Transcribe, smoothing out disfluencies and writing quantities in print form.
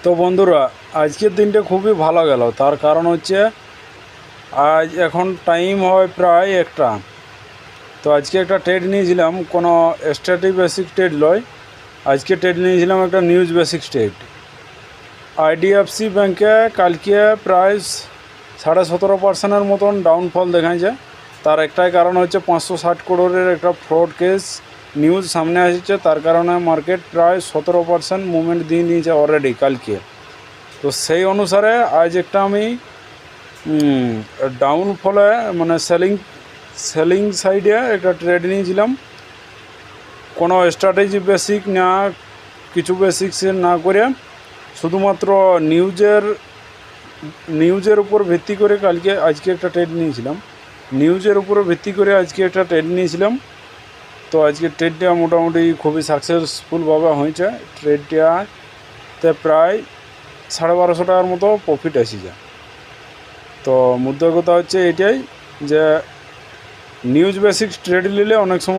তো বন্ধুরা, আজকের দিনটা খুবই ভালো গেল। তার কারণ হচ্ছে আজ এখন টাইম হয় প্রায় একটা। তো আজকে একটা ট্রেড নিয়েছিলাম, কোনো স্ট্যাটিক বেসিক ট্রেড নয়। আজকে ট্রেড নিয়েছিলাম একটা নিউজ বেসিক ট্রেড। আইডিএফসি ব্যাংকে কালকে প্রায় 17.5% মতন ডাউনফল দেখাচ্ছে। তার একটাই কারণ হচ্ছে 560 করোড়ের একটা ফ্রড কেস নিউজ সামনে আসছে। তার কারণে মার্কেট প্রায় 17% মুভমেন্ট দিয়ে নিয়েছে অলরেডি কালকে। তো সেই অনুসারে আজ একটা আমি ডাউনফলে মানে সেলিং সাইডে একটা ট্রেড নিয়েছিলাম। কোনো স্ট্র্যাটেজি বেসিক না, কিছু বেসিক্স না করে শুধুমাত্র নিউজের উপর ভিত্তি করে আজকে একটা ট্রেড নিয়েছিলাম। নিউজের উপর ভিত্তি করে আজকে একটা ট্রেড নিয়েছিলাম। তো আজকে ট্রেডটা মোটামুটি খুবই সাকসেসফুলভাবে হয়েছে। ট্রেডটাতে প্রায় 1250 টাকার মতো প্রফিট এসেছে। তো মুদ্রার কথা হচ্ছে এটাই যে নিউজ বেসিক ট্রেড নিলে অনেক সময়